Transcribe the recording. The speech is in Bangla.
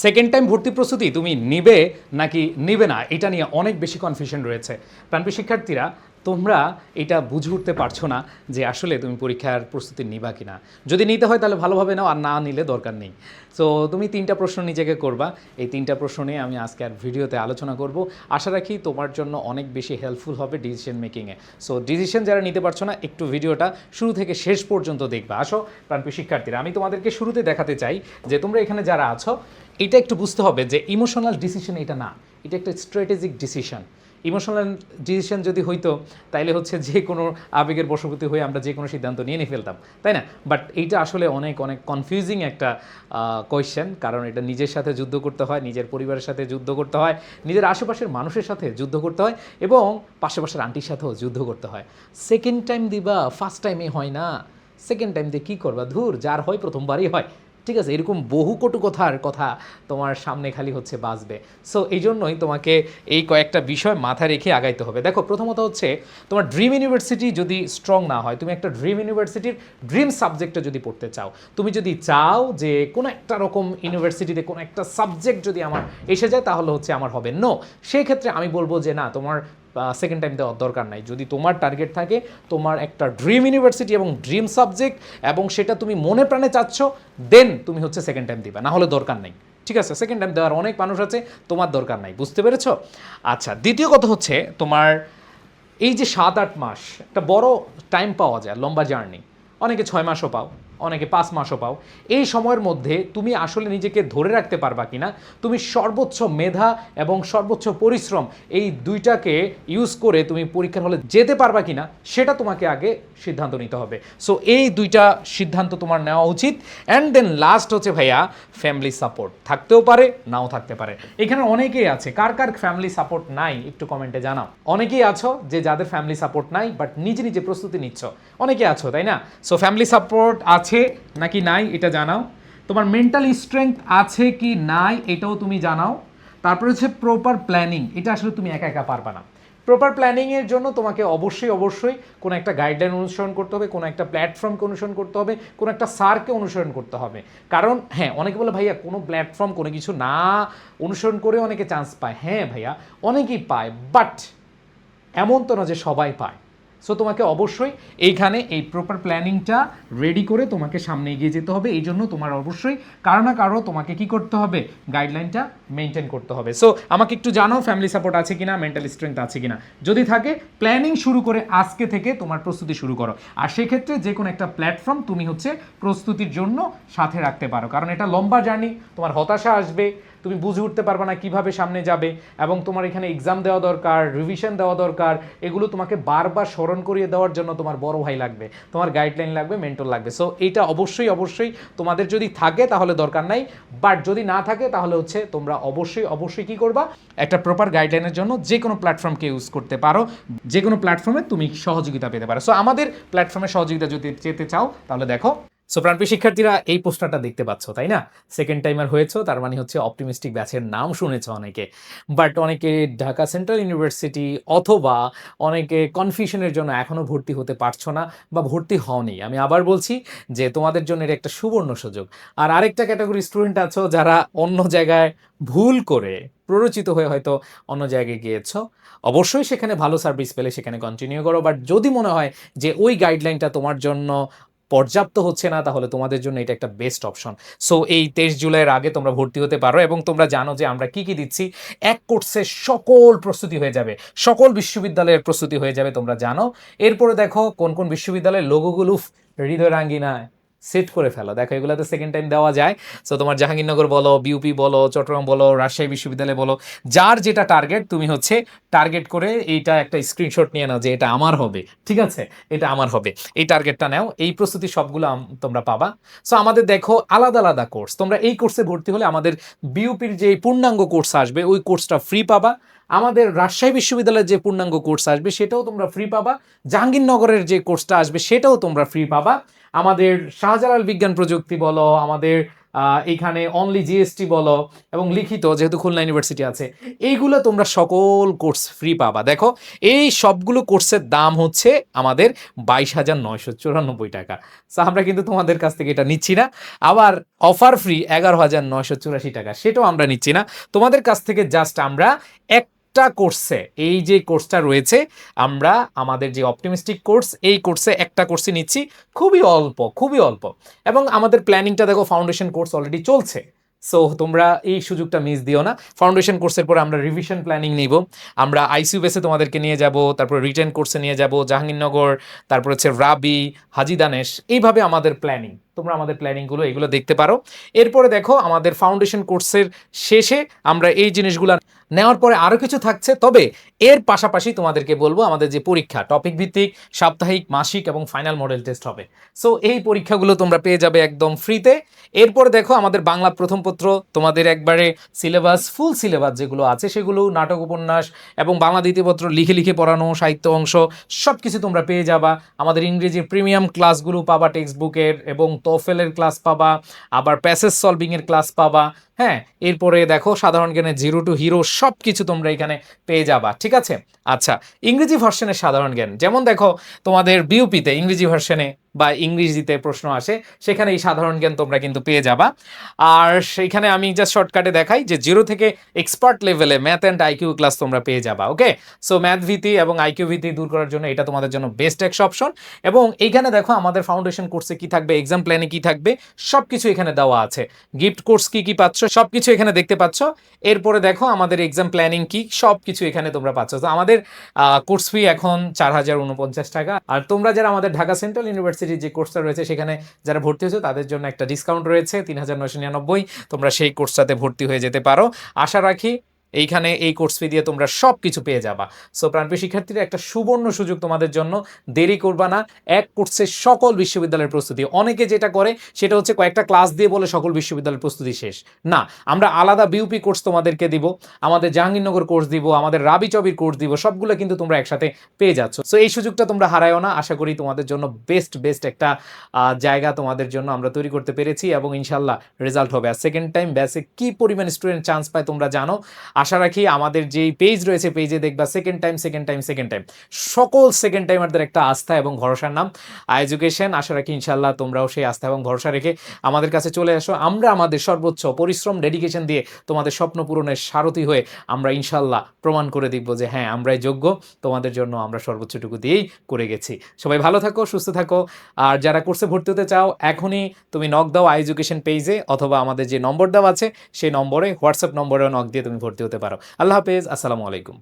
সেকেন্ড টাইম ভর্তি প্রস্তুতি তুমি নিবে নাকি নিবে না, এটা নিয়ে অনেক বেশি কনফিউশন রয়েছে। প্রাণপ্রিয় শিক্ষার্থীরা, তোমরা এটা বুঝে উঠতে পারছো না যে আসলে তুমি পরীক্ষার প্রস্তুতি নিবা কি না। যদি নিতে হয় তাহলে ভালোভাবে নাও, আর না নিলে দরকার নেই। সো তুমি 3টা প্রশ্ন নিজেকে করবা। এই 3টা প্রশ্ন নিয়ে আমি আজকে আর ভিডিওতে আলোচনা করব। আশা রাখি তোমার জন্য অনেক বেশি হেল্পফুল হবে ডিসিশন মেকিংয়ে। সো ডিসিশন যারা নিতে পারছো না, একটু ভিডিওটা শুরু থেকে শেষ পর্যন্ত দেখবা। আসো প্রাণপ্রিয় শিক্ষার্থীরা, আমি তোমাদেরকে শুরুতে দেখাতে চাই যে তোমরা এখানে যারা আছো, এটা একটু বুঝতে হবে যে ইমোশনাল ডিসিশন এটা না, এটা একটা স্ট্র্যাটেজিক ডিসিশন। ইমোশনাল ডিসিশন যদি হইতো তাইলে হচ্ছে যে কোনো আবেগের বশবর্তী হয়ে আমরা যে কোনো সিদ্ধান্ত নিয়ে ফেলতাম, তাই না? বাট এইটা আসলে অনেক অনেক কনফিউজিং একটা কোয়েশ্চেন, কারণ এটা নিজের সাথে যুদ্ধ করতে হয়, নিজের পরিবারের সাথে যুদ্ধ করতে হয়, নিজের আশেপাশের মানুষের সাথে যুদ্ধ করতে হয়, এবং পাশের আন্টির সাথেও যুদ্ধ করতে হয়। সেকেন্ড টাইম দিবা, ফার্স্ট টাইমে হয় না। সেকেন্ড টাইম দিয়ে কী করবা, ধুর, যার হয় প্রথমবারই হয়। ঠিক আছে, এরকম বহু কটু কথা তোমার সামনে খালি হচ্ছে বাজবে। সো এই জন্যই তোমাকে এই কয়েকটা বিষয় মাথায় রেখে আগাইতে হবে। দেখো, প্রথমত হচ্ছে তোমার ড্রিম ইউনিভার্সিটি যদি স্ট্রং না হয়, তুমি একটা ড্রিম ইউনিভার্সিটির ড্রিম সাবজেক্টে যদি পড়তে চাও, তুমি যদি চাও যে কোনো একটা রকম ইউনিভার্সিটিতে কোনো একটা সাবজেক্ট যদি আমার এসে যায় তাহলে হচ্ছে আমার হবে, নো, সেই ক্ষেত্রে আমি বলবো যে না, তোমার সেকেন্ড টাইম দেওয়ার দরকার নাই। যদি তোমার টার্গেট থাকে তোমার একটা ড্রিম ইউনিভার্সিটি এবং ড্রিম সাবজেক্ট, এবং সেটা তুমি মনে প্রাণে চাচ্ছ, দেন তুমি হচ্ছে সেকেন্ড টাইম দিবা, না হলে দরকার নেই। ঠিক আছে, সেকেন্ড টাইম দেওয়ার অনেক মানুষ আছে, তোমার দরকার নাই। বুঝতে পেরেছো? আচ্ছা, দ্বিতীয় কথা হচ্ছে তোমার এই যে 7-8 মাস একটা বড় টাইম পাওয়া যায়, লম্বা জার্নি, অনেকে 6 মাসও পাও, অনেকে 5 মাসও পাও। এই সময়ের মধ্যে তুমি আসলে নিজেকে ধরে রাখতে পারবা কিনা, তুমি সর্বোচ্চ মেধা এবং সর্বোচ্চ পরিশ্রম এই দুইটাকে ইউজ করে তুমি পরীক্ষার হলে যেতে পারবা কিনা, সেটা তোমাকে আগে সিদ্ধান্ত নিতে হবে। সো এই দুইটা সিদ্ধান্ত তোমার নেওয়া উচিত। অ্যান্ড দেন লাস্ট হচ্ছে ভাইয়া, ফ্যামিলি সাপোর্ট থাকতেও পারে, নাও থাকতে পারে। এখানে অনেকেই আছে, কার কার ফ্যামিলি সাপোর্ট নাই একটু কমেন্টে জানাও। অনেকেই আছো যে যাদের ফ্যামিলি সাপোর্ট নাই, বাট নিজে নিজে প্রস্তুতি নিচ্ছ, অনেকে আছো, তাই না? সো ফ্যামিলি সাপোর্ট আছে নাকি নাই এটা জানাও। তোমার মেন্টাল স্ট্রেংথ আছে কি নাই এটাও তুমি জানাও। তারপরে হচ্ছে প্রপার প্ল্যানিং, এটা আসলে তুমি একা একা পারবা না। প্রপার প্ল্যানিংয়ের জন্য তোমাকে অবশ্যই কোনো একটা গাইডলাইন অনুসরণ করতে হবে, কোনো একটা প্ল্যাটফর্মকে অনুসরণ করতে হবে, কোনো একটা স্যারকে অনুসরণ করতে হবে। কারণ হ্যাঁ, অনেকে বলে ভাইয়া কোনো প্ল্যাটফর্ম কোনো কিছু না অনুসরণ করে অনেকে চান্স পায়। হ্যাঁ ভাইয়া, অনেকেই পায়, বাট এমন তো না যে সবাই পায়। সো তোমাকে অবশ্যই এইখানে এই প্রপার প্ল্যানিংটা রেডি করে তোমাকে সামনে এগিয়ে যেতে হবে। এই জন্য তোমার অবশ্যই কারো না কারো তোমাকে কি করতে হবে, গাইডলাইনটা মেনটেন করতে হবে। সো আমাকে একটু জানাও ফ্যামিলি সাপোর্ট আছে কিনা, মেন্টাল স্ট্রেংথ আছে কিনা। যদি থাকে, প্ল্যানিং শুরু করে আজকে থেকে তোমার প্রস্তুতি শুরু করো। আর সেক্ষেত্রে যে কোনো একটা প্ল্যাটফর্ম তুমি হচ্ছে প্রস্তুতির জন্য সাথে রাখতে পারো, কারণ এটা লম্বা জার্নি, তোমার হতাশা আসবে, তুমি বুঝে উঠতে পারবে না কিভাবে সামনে যাবে, এবং তোমার এখানে এক্সাম দেওয়া দরকার, রিভিশন দেওয়া দরকার। এগুলো তোমাকে বারবার স্মরণ করিয়ে দেওয়ার জন্য তোমার বড় ভাই লাগবে, তোমার গাইডলাইন লাগবে, মেন্টর লাগবে। সো এইটা অবশ্যই তোমাদের যদি থাকে তাহলে দরকার নাই, বাট যদি না থাকে তাহলে হচ্ছে তোমরা অবশ্যই কি করবা, একটা প্রপার গাইডলাইনের জন্য যে কোনো প্ল্যাটফর্মকে ইউজ করতে পারো, যে কোনো প্ল্যাটফর্মে তুমি সহযোগিতা পেতে পারো। সো আমাদের প্ল্যাটফর্মে সহযোগিতা যদি যেতে চাও তাহলে দেখো। সো প্রাণপ্রিয় শিক্ষার্থীরা, এই পোস্টারটা দেখতে পাচ্ছ, তাই না? সেকেন্ড টাইমার হয়েছো, তার মানে হচ্ছে অপটিমিস্টিক ব্যাচের নাম শুনেছ অনেকে, বাট অনেকে ঢাকা সেন্ট্রাল ইউনিভার্সিটি অথবা অনেকে কনফিউশনের জন্য এখনও ভর্তি হতে পারছো না বা ভর্তি হওনি। আমি আবার বলছি যে তোমাদের জন্য এটা একটা সুবর্ণ সুযোগ। আর আরেকটা ক্যাটাগরি স্টুডেন্ট আছো যারা অন্য জায়গায় ভুল করে প্ররোচিত হয়ে হয়তো অন্য জায়গায় গিয়েছো, অবশ্যই সেখানে ভালো সার্ভিস পেলে সেখানে কন্টিনিউ করো। বাট যদি মনে হয় যে ওই গাইডলাইনটা তোমার জন্য পর্যাপ্ত হচ্ছে না, তাহলে তোমাদের জন্য এটা একটা বেস্ট অপশন। সো এই 23 জুলাইয়ের আগে তোমরা ভর্তি হতে পারো, এবং তোমরা জানো যে আমরা কি দিচ্ছি। এক কোর্সে সকল প্রস্তুতি হয়ে যাবে, সকল বিশ্ববিদ্যালয়ের প্রস্তুতি হয়ে যাবে, তোমরা জানো। এরপরে দেখো কোন কোন বিশ্ববিদ্যালয়ের লোগোগুলো হৃদয় রাঙ্গিনায় সেট করে ফেলো। দেখো, এগুলোতে সেকেন্ড টাইম দেওয়া যায়। সো তোমার জাহাঙ্গীরনগর বলো, বিউপি বলো, চট্টগ্রাম বলো, রাজশাহী বিশ্ববিদ্যালয় বলো, যার যেটা টার্গেট তুমি হচ্ছে টার্গেট করে এইটা একটা স্ক্রিনশট নিয়ে নাও যে এটা আমার হবে। ঠিক আছে, এটা আমার হবে, এই টার্গেটটা নাও। এই প্রস্তুতি সবগুলো তোমরা পাবা। সো আমাদের দেখো আলাদা আলাদা কোর্স, তোমরা এই কোর্সে ভর্তি হলে আমাদের বিউপির যে পূর্ণাঙ্গ কোর্স আসবে ওই কোর্সটা ফ্রি পাবা। আমাদের রাজশাহী বিশ্ববিদ্যালয়ের যে পূর্ণাঙ্গ কোর্স আসবে সেটাও তোমরা ফ্রি পাবা। জাহাঙ্গীরনগরের যে কোর্সটা আসবে সেটাও তোমরা ফ্রি পাবা। আমাদের শাহজালাল বিজ্ঞান প্রযুক্তি বলো, আমাদের এইখানে অনলি জিএসটি বলো এবং লিখিত যেহেতু খুলনা ইউনিভার্সিটি আছে, এইগুলো তোমরা সকল কোর্স ফ্রি পাবা। দেখো এই সবগুলো কোর্সের দাম হচ্ছে আমাদের 22,994 টাকা। সো আমরা কিন্তু তোমাদের কাছ থেকে এটা নিচ্ছি না। আবার অফার ফ্রি 11,984 টাকা, সেটাও আমরা নিচ্ছি না তোমাদের কাছ থেকে। জাস্ট আমরা একটা কোর্সে, এই যে কোর্সটা রয়েছে, আমরা আমাদের যে অপটিমিস্টিক কোর্স, এই কোর্সে একটা কোর্সই নিচ্ছি, খুবই অল্প, খুবই অল্প। এবং আমাদের প্ল্যানিংটা দেখো, ফাউন্ডেশন কোর্স অলরেডি চলছে। সো তোমরা এই সুযোগটা মিস দিও না। ফাউন্ডেশন কোর্সের পরে আমরা রিভিশন প্ল্যানিং নিব, আমরা আইসিইউ বেসে তোমাদেরকে নিয়ে যাব, তারপর রিটেন কোর্সে নিয়ে যাব জাহাঙ্গীরনগর, তারপর হচ্ছে রাবি, হাজি দানেশ, এইভাবে আমাদের প্ল্যানিং। তোমরা আমাদের প্ল্যানিংগুলো এগুলো দেখতে পারো। এরপরে দেখো আমাদের ফাউন্ডেশন কোর্সের শেষে আমরা এই জিনিসগুলো নেওয়ার পরে আরও কিছু থাকছে। তবে এর পাশাপাশি তোমাদেরকে বলবো আমাদের যে পরীক্ষা, টপিক ভিত্তিক, সাপ্তাহিক, মাসিক এবং ফাইনাল মডেল টেস্ট হবে। সো এই পরীক্ষাগুলো তোমরা পেয়ে যাবে একদম ফ্রিতে। এরপরে দেখো আমাদের বাংলা প্রথম পত্র, তোমাদের একবারে সিলেবাস, ফুল সিলেবাস যেগুলো আছে সেগুলো, নাটক, উপন্যাস এবং বাংলা দ্বিতীয় পত্র লিখে লিখে পড়ানো, সাহিত্য অংশ, সব কিছু তোমরা পেয়ে যাবা। আমাদের ইংরেজির প্রিমিয়াম ক্লাসগুলো পাবা, টেক্সট বুকের এবং তোফেলের ক্লাস পাবা, আবার প্যাসেজ সলভিংয়ের ক্লাস পাবা। হ্যাঁ, এরপরে দেখো সাধারণ জ্ঞানের জিরো টু হিরো সব কিছু তোমরা এখানে পেয়ে যাবা। ঠিক আছে? আচ্ছা, ইংরেজি ভার্সনের সাধারণ জ্ঞান, যেমন দেখো তোমাদের বিউপিতে ইংরেজি ভার্সনে বা ইংরেজিতে প্রশ্ন আসে, সেখানে এই সাধারণ জ্ঞান তোমরা কিন্তু পেয়ে যাবা। আর সেইখানে আমি জাস্ট শর্টকাটে দেখাই যে 0 থেকে এক্সপার্ট লেভেলে ম্যাথ অ্যান্ড আইকিউ ক্লাস তোমরা পেয়ে যাবা। ওকে, সো ম্যাথ ভীতি এবং আইকিউ ভীতি দূর করার জন্য এটা তোমাদের জন্য বেস্ট একটা অপশন। এবং এইখানে দেখো আমাদের ফাউন্ডেশন কোর্সে কি থাকবে, এক্সাম প্ল্যানে কি থাকবে, সব কিছু এখানে দেওয়া আছে। গিফট কোর্স কি কি পাচ্ছ, সব কিছু এখানে দেখতে পাচ্ছ। এরপরে দেখো আমাদের এক্সাম প্ল্যানিং কি, সব কিছু এখানে তোমরা পাচ্ছ। তো আমাদের কোর্স ফি এখন 4,049 টাকা। আর তোমরা যারা আমাদের ঢাকা সেন্ট্রাল ইউনিভার্সিটির যে কোর্সটা রয়েছে সেখানে যারা ভর্তি হয়েছে তাদের জন্য একটা ডিসকাউন্ট রয়েছে 3,999। তোমরা সেই কোর্সটাতে ভর্তি হয়ে যেতে পারো। আশা রাখি এইখানে এই কোর্স ফি দিয়ে তোমরা সব কিছু পেয়ে যাবা। সো প্রাণপ্রিয় শিক্ষার্থীরা, একটা সুবর্ণ সুযোগ তোমাদের জন্য, দেরি করবা না। এক কোর্সে সকল বিশ্ববিদ্যালয়ের প্রস্তুতি। অনেকে যেটা করে সেটা হচ্ছে কয়েকটা ক্লাস দিয়ে বলে সকল বিশ্ববিদ্যালয়ের প্রস্তুতি শেষ। না, আমরা আলাদা বিউপি কোর্স তোমাদেরকে দিব, আমাদের জাহাঙ্গীরনগর কোর্স দিব, আমাদের রাবি চবির কোর্স দিব, সবগুলো কিন্তু তোমরা একসাথে পেয়ে যাচ্ছ। সো এই সুযোগটা তোমরা হারায়ও না। আশা করি তোমাদের জন্য বেস্ট একটা জায়গা তোমাদের জন্য আমরা তৈরি করতে পেরেছি এবং ইনশাল্লাহ রেজাল্ট হবে। আর সেকেন্ড টাইম ব্যাচে কি পরিমাণ স্টুডেন্ট চান্স পায় তোমরা জানো। আশা রাখি আমাদের যেই পেজ রয়েছে, পেজে দেখবা সেকেন্ড টাইম সকল সেকেন্ড টাইমারদের একটা আস্থা এবং ভরসার নাম এডুকেশন। আশা রাখি ইনশাল্লাহ তোমরাও সেই আস্থা এবং ভরসা রেখে আমাদের কাছে চলে আসো। আমরা আমাদের সর্বোচ্চ পরিশ্রম, ডেডিকেশন দিয়ে তোমাদের স্বপ্ন পূরণের সারথি হয়ে আমরা ইনশাল্লাহ প্রমাণ করে দিব যে হ্যাঁ, আমরাই যোগ্য। তোমাদের জন্য আমরা সর্বোচ্চটুকু দিয়েই করে গেছি। সবাই ভালো থাকো, সুস্থ থাকো। আর যারা কোর্সে ভর্তি হতে চাও, এখনই তুমি নক দাও এডুকেশন পেজে, অথবা আমাদের যে নম্বর দেওয়া আছে সেই নম্বরে, হোয়াটসঅ্যাপ নম্বরেও নক দিয়ে তুমি ভর্তি হতে পারো। আল্লাহ হাফেজ, আসসালামু আলাইকুম।